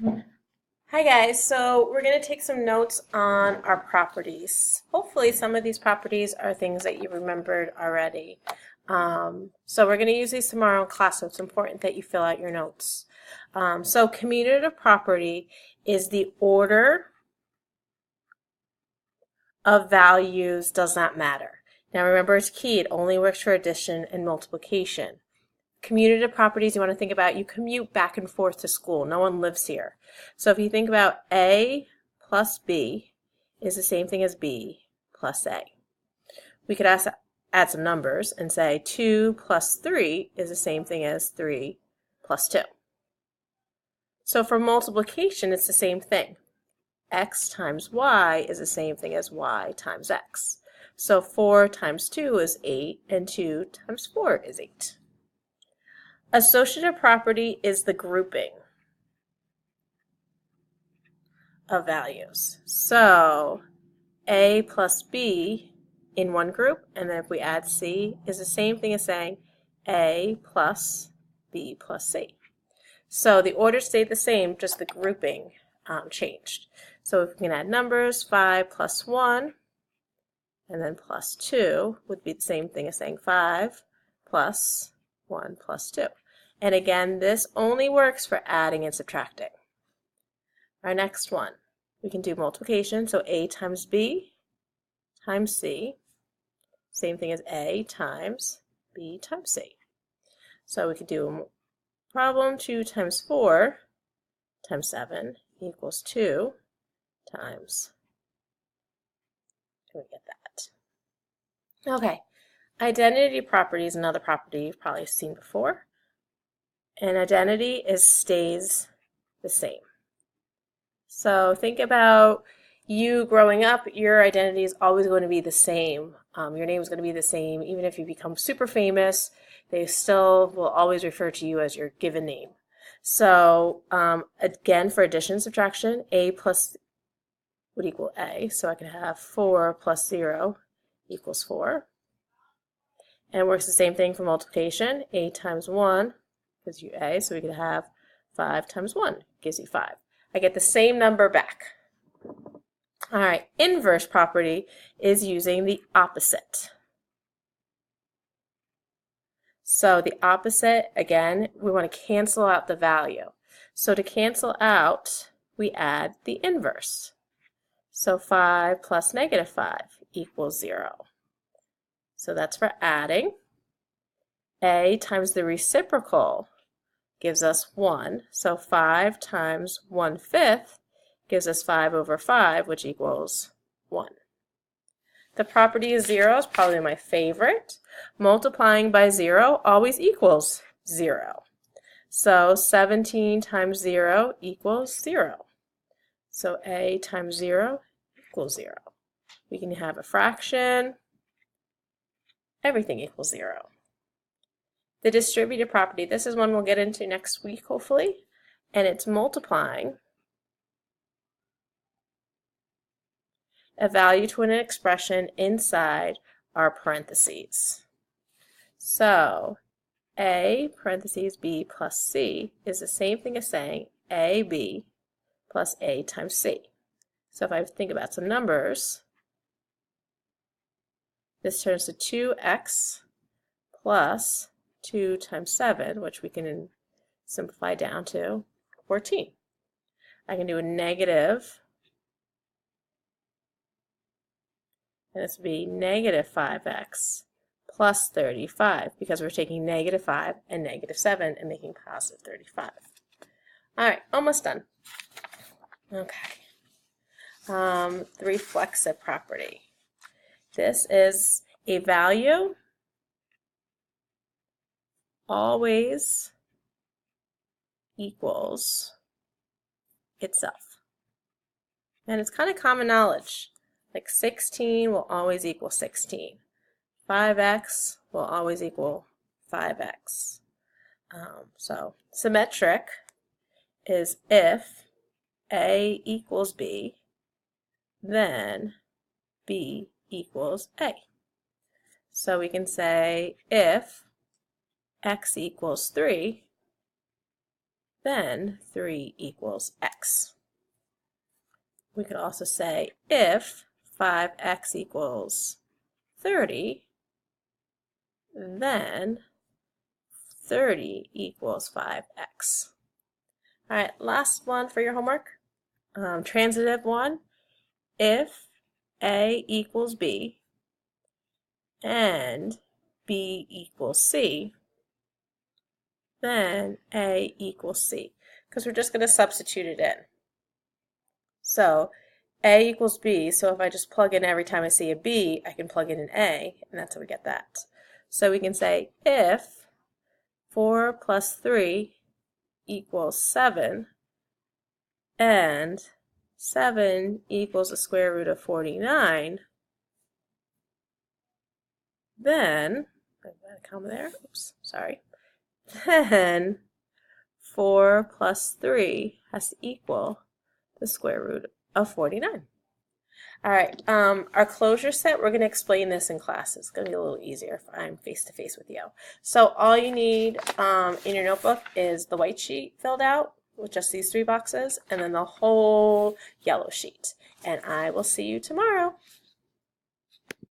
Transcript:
Hi guys, so we're going to take some notes on our properties. Hopefully some of these properties are things that you remembered already. So we're going to use these tomorrow in class, so it's important that you fill out your notes. So commutative property is the order of values does not matter. Now remember, it's key, it only works for addition and multiplication. Commutative properties you want to think about, you commute back and forth to school. No one lives here. So if you think about A plus B is the same thing as B plus A. We could add some numbers and say 2 plus 3 is the same thing as 3 plus 2. So for multiplication, it's the same thing. X times Y is the same thing as Y times X. So 4 times 2 is 8, and 2 times 4 is 8. Associative property is the grouping of values. So A plus B in one group, and then if we add C, is the same thing as saying A plus B plus C. So the order stayed the same, just the grouping changed. So if we can add numbers, 5 plus 1, and then plus 2 would be the same thing as saying 5 plus 1 plus 2. And again, this only works for adding and subtracting. Our next one, we can do multiplication. So A times B times C, same thing as A times B times C. So we could do a problem, 2 times 4 times 7 equals 2 times, can we get that? Okay, identity property is another property you've probably seen before. And identity stays the same. So think about you growing up, your identity is always going to be the same. Your name is going to be the same. Even if you become super famous, they still will always refer to you as your given name. So again, for addition and subtraction, A plus would equal A. So I can have 4 plus 0 equals 4. And it works the same thing for multiplication. A times 1 gives you A, so we could have 5 times 1 gives you 5. I get the same number back. All right, inverse property is using the opposite. So the opposite, again, we want to cancel out the value. So to cancel out, we add the inverse. So 5 plus negative 5 equals 0. So that's for adding. A times the reciprocal gives us 1. So 5 times 1/5 gives us 5 over 5, which equals 1. The property of 0 is probably my favorite. Multiplying by 0 always equals 0. So 17 times 0 equals 0. So A times 0 equals 0. We can have a fraction. Everything equals 0. The distributive property, this is one we'll get into next week, hopefully, and it's multiplying a value to an expression inside our parentheses. So A parentheses B plus C is the same thing as saying AB plus A times C. So if I think about some numbers, this turns to 2x plus 2 times 7, which we can simplify down to 14. I can do a negative, and this would be negative 5x plus 35, because we're taking negative 5 and negative 7 and making positive 35. All right, almost done. Okay. The reflexive property. This is a value always equals itself. And it's kind of common knowledge. Like 16 will always equal 16. 5x will always equal 5x. So symmetric is if A equals B, then B equals A. So we can say if x equals 3, then 3 equals x. We could also say if 5x equals 30, then 30 equals 5x. All right, last one for your homework. Transitive one. If A equals B and B equals C, then A equals C, because we're just going to substitute it in. So A equals B, so if I just plug in every time I see a B, I can plug in an A, and that's how we get that. So we can say if 4 plus 3 equals 7, and 7 equals the square root of 49, then, I got a comma there, oops, sorry, then 4 plus 3 has to equal the square root of 49. All right, our closure set, we're going to explain this in class. It's going to be a little easier if I'm face-to-face with you. So all you need in your notebook is the white sheet filled out with just these 3 boxes, and then the whole yellow sheet. And I will see you tomorrow.